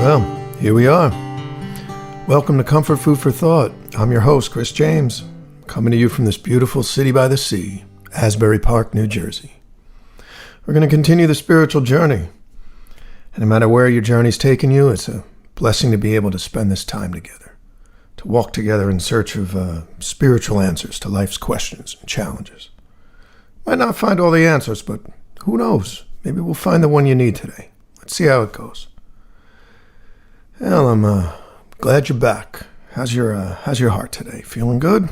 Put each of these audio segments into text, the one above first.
Well, here we are. Welcome to Comfort Food for Thought. I'm your host, Chris James, coming to you from this beautiful city by the sea, Asbury Park, New Jersey. We're going to continue the spiritual journey. And no matter where your journey's taken you, it's a blessing to be able to spend this time together, to walk together in search of spiritual answers to life's questions and challenges. Might not find all the answers, but who knows? Maybe we'll find the one you need today. Let's see how it goes. Well, I'm glad you're back. How's your heart today? Feeling good?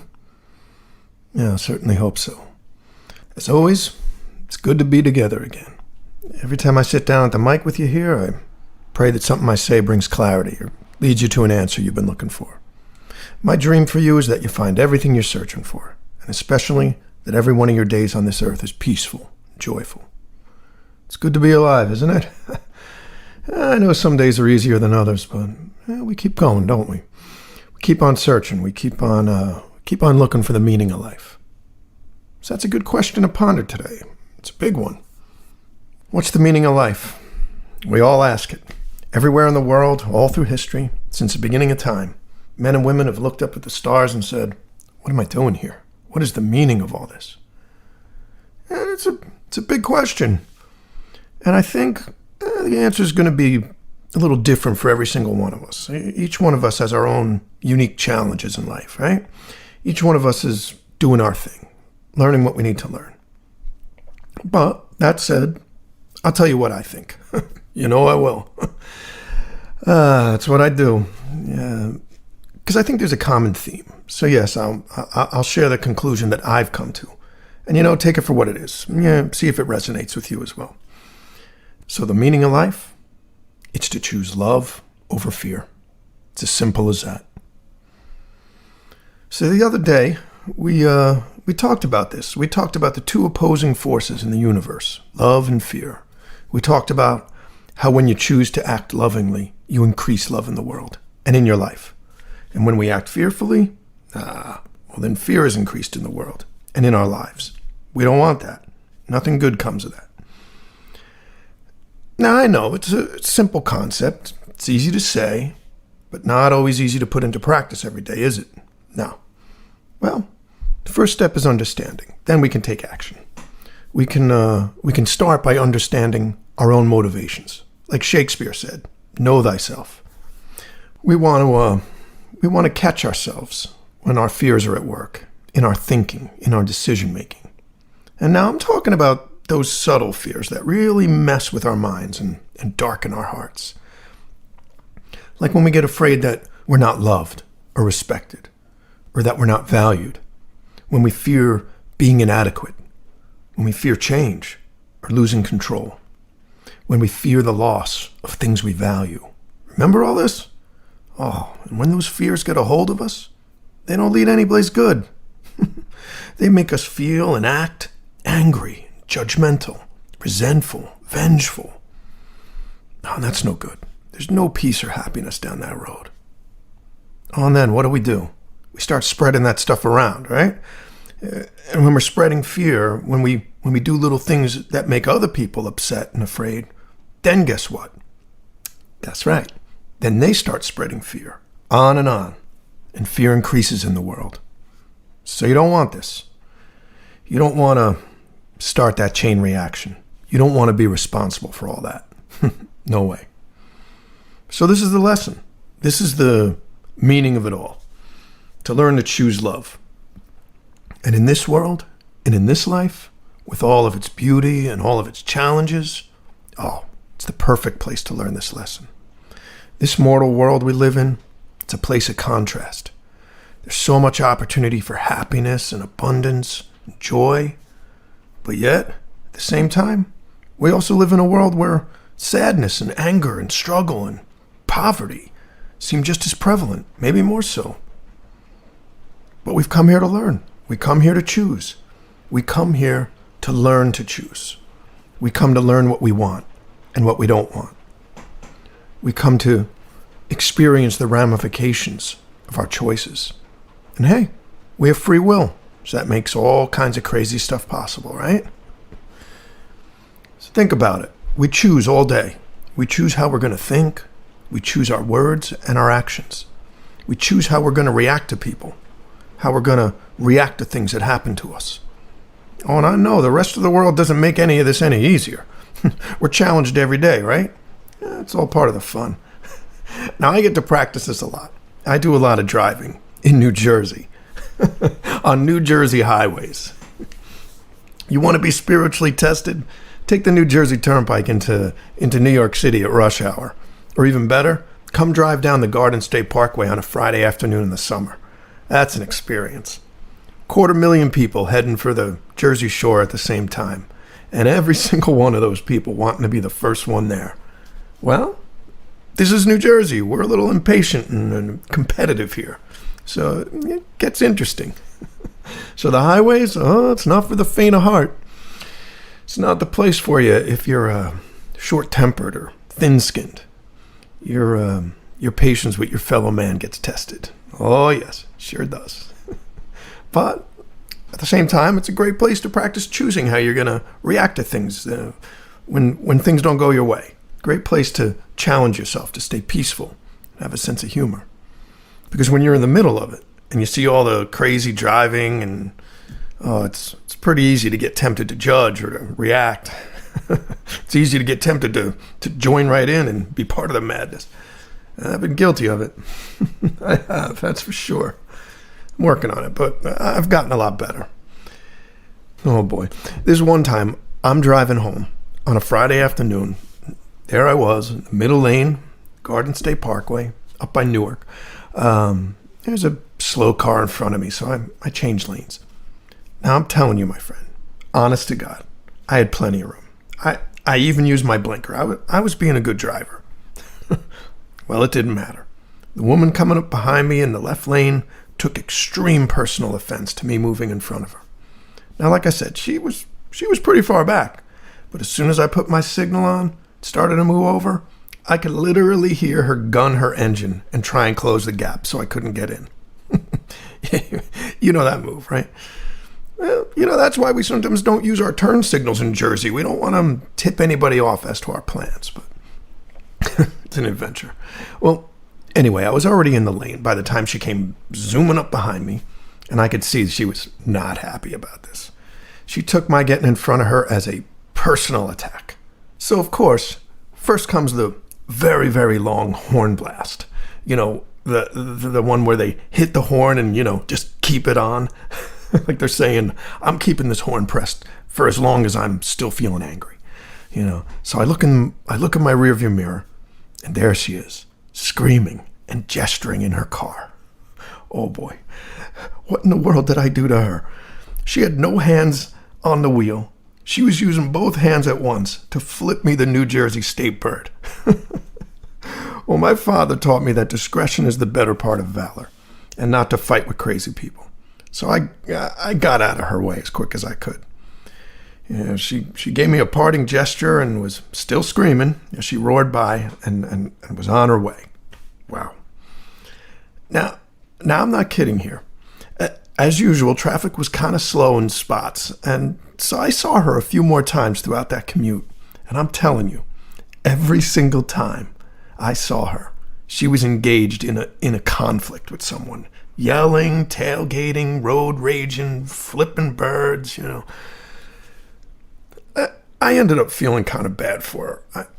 Yeah, I certainly hope so. As always, it's good to be together again. Every time I sit down at the mic with you here, I pray that something I say brings clarity or leads you to an answer you've been looking for. My dream for you is that you find everything you're searching for, and especially that every one of your days on this earth is peaceful and joyful. It's good to be alive, isn't it? I know some days are easier than others, but we keep going, don't we? We keep on searching. We keep on looking for the meaning of life. So that's a good question to ponder today. It's a big one. What's the meaning of life? We all ask it. Everywhere in the world, all through history, since the beginning of time, men and women have looked up at the stars and said, "What am I doing here? What is the meaning of all this?" And it's a big question. And I think the answer is going to be a little different for every single one of us. Each one of us has our own unique challenges in life, right? Each one of us is doing our thing, learning what we need to learn. But that said, I'll tell you what I think. You know I will. That's what I do. Because I think there's a common theme. So yes, I'll share the conclusion that I've come to. And take it for what it is. Yeah, see if it resonates with you as well. So the meaning of life, it's to choose love over fear. It's as simple as that. So the other day, we talked about this. We talked about the two opposing forces in the universe, love and fear. We talked about how when you choose to act lovingly, you increase love in the world and in your life. And when we act fearfully, then fear is increased in the world and in our lives. We don't want that. Nothing good comes of that. Now, I know it's a simple concept. It's easy to say, but not always easy to put into practice every day, is it? No. Well, the first step is understanding. Then we can take action. We can start by understanding our own motivations. Like Shakespeare said, know thyself. We want to catch ourselves when our fears are at work, in our thinking, in our decision making. And now I'm talking about those subtle fears that really mess with our minds and darken our hearts. Like when we get afraid that we're not loved or respected, or that we're not valued, when we fear being inadequate, when we fear change or losing control, when we fear the loss of things we value. Remember all this? And when those fears get a hold of us, they don't lead anyplace good. They make us feel and act angry, judgmental, resentful, vengeful. Oh, that's no good. There's no peace or happiness down that road. And then what do? We start spreading that stuff around, right? And when we're spreading fear, when we do little things that make other people upset and afraid, then guess what? That's right. Then they start spreading fear, on, and fear increases in the world. So you don't want this. You don't want to start that chain reaction. You don't want to be responsible for all that. No way. So this is the lesson. This is the meaning of it all. To learn to choose love. And in this world, and in this life, with all of its beauty and all of its challenges, it's the perfect place to learn this lesson. This mortal world we live in, it's a place of contrast. There's so much opportunity for happiness and abundance and joy. But yet, at the same time, we also live in a world where sadness and anger and struggle and poverty seem just as prevalent, maybe more so. But we've come here to learn. We come here to choose. We come here to learn to choose. We come to learn what we want and what we don't want. We come to experience the ramifications of our choices. And hey, we have free will. So that makes all kinds of crazy stuff possible, right? So think about it. We choose all day. We choose how we're going to think, We choose our words and our actions. We choose how we're going to react to people, how we're going to react to things that happen to us. Oh, and I know the rest of the world doesn't make any of this any easier. We're challenged every day, right? Yeah, it's all part of the fun. Now, I get to practice this a lot. I do a lot of driving in New Jersey, on New Jersey highways. You want to be spiritually tested? Take the New Jersey Turnpike into New York City at rush hour. Or even better, come drive down the Garden State Parkway on a Friday afternoon in the summer. That's an experience. 250,000 people heading for the Jersey Shore at the same time. And every single one of those people wanting to be the first one there. Well, this is New Jersey. We're a little impatient and competitive here. So it gets interesting. So the highways, it's not for the faint of heart. It's not the place for you if you're short-tempered or thin-skinned. Your patience with your fellow man gets tested. Oh, yes, sure does. But at the same time, it's a great place to practice choosing how you're going to react to things when things don't go your way. Great place to challenge yourself, to stay peaceful, have a sense of humor. Because when you're in the middle of it and you see all the crazy driving and it's pretty easy to get tempted to judge or to react. It's easy to get tempted to join right in and be part of the madness. I've been guilty of it. I have, that's for sure. I'm working on it, but I've gotten a lot better. Oh boy. This one time, I'm driving home on a Friday afternoon. There I was, in the middle lane, Garden State Parkway, up by Newark. There's a slow car in front of me, so I changed lanes. Now, I'm telling you, my friend, honest to God, I had plenty of room. I even used my blinker. I was being a good driver. Well, it didn't matter. The woman coming up behind me in the left lane took extreme personal offense to me moving in front of her. Now, like I said, she was pretty far back. But as soon as I put my signal on, started to move over, I could literally hear her gun her engine and try and close the gap so I couldn't get in. You know that move, right? Well, that's why we sometimes don't use our turn signals in Jersey. We don't want to tip anybody off as to our plans, but it's an adventure. Well, anyway, I was already in the lane by the time she came zooming up behind me, and I could see she was not happy about this. She took my getting in front of her as a personal attack. So, of course, first comes the very, very long horn blast. The one where they hit the horn and, just keep it on. Like they're saying, I'm keeping this horn pressed for as long as I'm still feeling angry. So I look in my rearview mirror, and there she is, screaming and gesturing in her car. Oh boy, what in the world did I do to her? She had no hands on the wheel. She was using both hands at once to flip me the New Jersey state bird. Well, my father taught me that discretion is the better part of valor, and not to fight with crazy people. So I got out of her way as quick as I could. She gave me a parting gesture and was still screaming as she roared by and was on her way. Wow. Now I'm not kidding here. As usual, traffic was kind of slow in spots, and so I saw her a few more times throughout that commute. And I'm telling you, every single time I saw her, she was engaged in a conflict with someone. Yelling, tailgating, road raging, flipping birds, I ended up feeling kind of bad for her.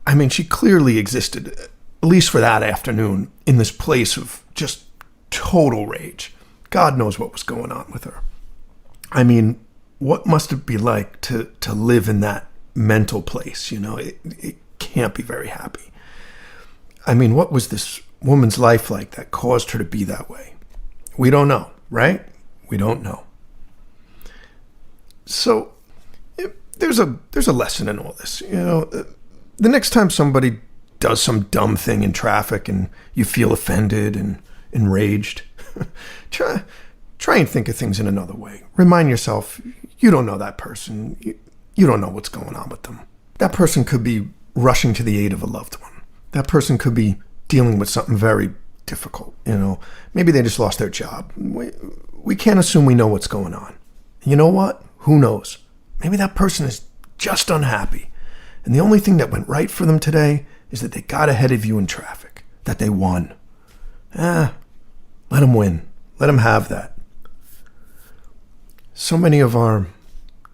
I mean, she clearly existed, at least for that afternoon, in this place of just total rage. God knows what was going on with her. I mean, what must it be like to live in that mental place? It can't be very happy. I mean, what was this woman's life like that caused her to be that way? We don't know, right? We don't know. So there's a lesson in all this. The next time somebody does some dumb thing in traffic and you feel offended and enraged, try and think of things in another way. Remind yourself, you don't know that person. You don't know what's going on with them. That person could be rushing to the aid of a loved one. That person could be dealing with something very difficult. Maybe they just lost their job. We can't assume we know what's going on. You know what? Who knows? Maybe that person is just unhappy. And the only thing that went right for them today is that they got ahead of you in traffic, that they won. Let them win. Let them have that. So many of our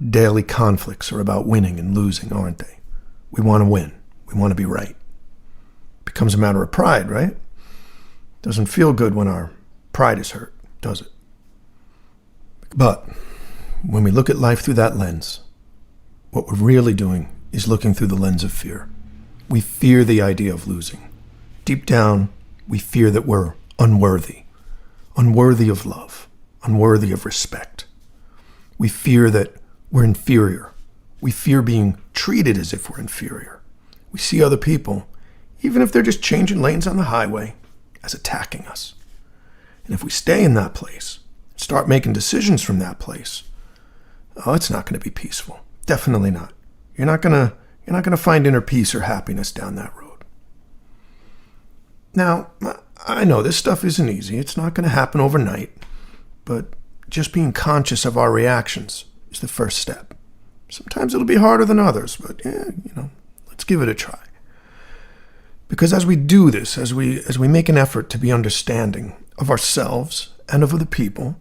daily conflicts are about winning and losing, aren't they? We want to win. We want to be right. It becomes a matter of pride, right? Doesn't feel good when our pride is hurt, does it? But when we look at life through that lens, what we're really doing is looking through the lens of fear. We fear the idea of losing. Deep down, we fear that we're unworthy of love, unworthy of respect. We fear that we're inferior. We fear being treated as if we're inferior. We see other people, even if they're just changing lanes on the highway, as attacking us. And if we stay in that place, start making decisions from that place, it's not going to be peaceful. Definitely not. You're not going to find inner peace or happiness down that road. Now, I know this stuff isn't easy. It's not going to happen overnight, but just being conscious of our reactions is the first step. Sometimes it'll be harder than others, but let's give it a try. Because as we do this, as we make an effort to be understanding of ourselves and of other people,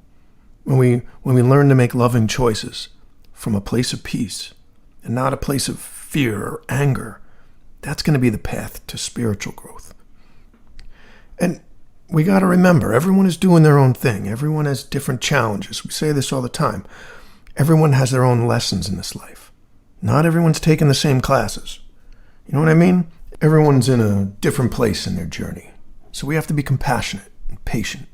when we learn to make loving choices from a place of peace and not a place of fear or anger, that's going to be the path to spiritual growth. And we got to remember, everyone is doing their own thing. Everyone has different challenges. We say this all the time. Everyone has their own lessons in this life. Not everyone's taking the same classes. You know what I mean? Everyone's in a different place in their journey. So we have to be compassionate and patient.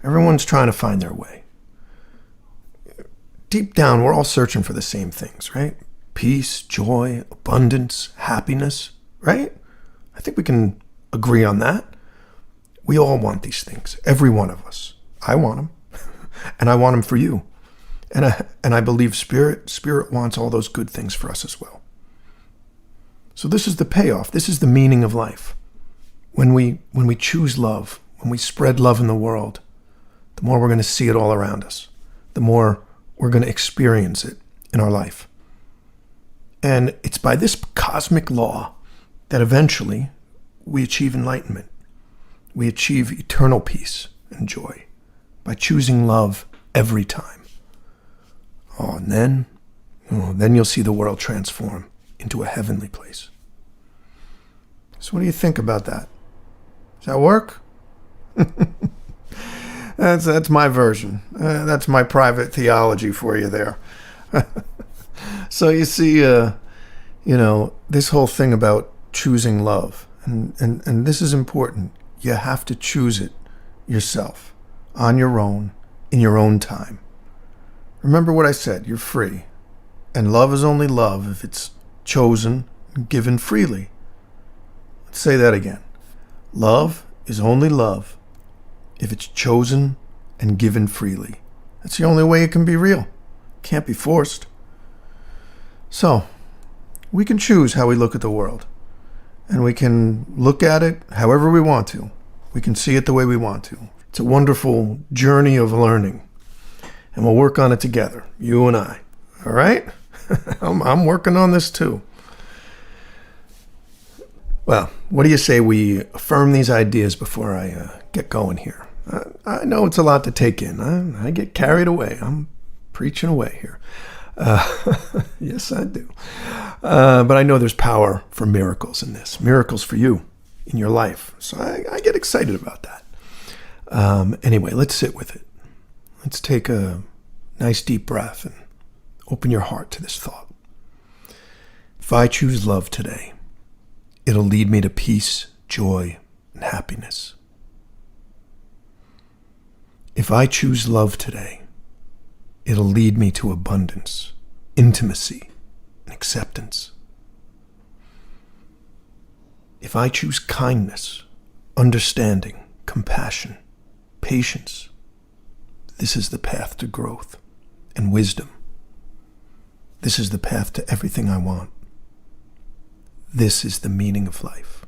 Everyone's trying to find their way. Deep down, we're all searching for the same things, right? Peace, joy, abundance, happiness, right? I think we can agree on that. We all want these things, every one of us. I want them, and I want them for you. And I believe Spirit wants all those good things for us as well. So this is the payoff. This is the meaning of life. When we choose love, when we spread love in the world, the more we're going to see it all around us. The more we're going to experience it in our life. And it's by this cosmic law that eventually we achieve enlightenment. We achieve eternal peace and joy by choosing love every time. And then you'll see the world transform into a heavenly place. So what do you think about that? Does that work? That's my version. That's my private theology for you there. So you see, this whole thing about choosing love, and this is important. You have to choose it yourself, on your own, in your own time. Remember what I said, you're free. And love is only love if it's chosen and given freely. Let's say that again. Love is only love if it's chosen and given freely. That's the only way it can be real. It can't be forced. So, we can choose how we look at the world. And we can look at it however we want to. We can see it the way we want to. It's a wonderful journey of learning. And we'll work on it together, you and I. All right? I'm working on this too. Well, what do you say we affirm these ideas before I get going here? I know it's a lot to take in. I get carried away. I'm preaching away here. Yes, I do. But I know there's power for miracles in this. Miracles for you in your life. So I get excited about that. Anyway, let's sit with it. Let's take a nice deep breath and open your heart to this thought. If I choose love today, it'll lead me to peace, joy, and happiness. If I choose love today, it'll lead me to abundance, intimacy, and acceptance. If I choose kindness, understanding, compassion, patience, this is the path to growth and wisdom. This is the path to everything I want. This is the meaning of life.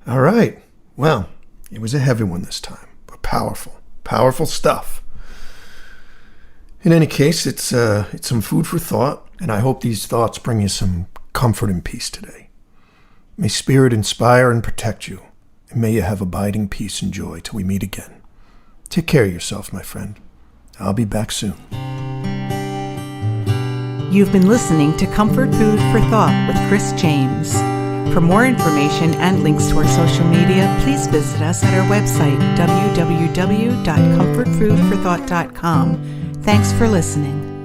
All right. Well, it was a heavy one this time, but powerful stuff. In any case, it's some food for thought, and I hope these thoughts bring you some comfort and peace today. May Spirit inspire and protect you, and may you have abiding peace and joy till we meet again. Take care of yourself, my friend. I'll be back soon. You've been listening to Comfort Food for Thought with Chris James. For more information and links to our social media, please visit us at our website, www.comfortfoodforthought.com. Thanks for listening.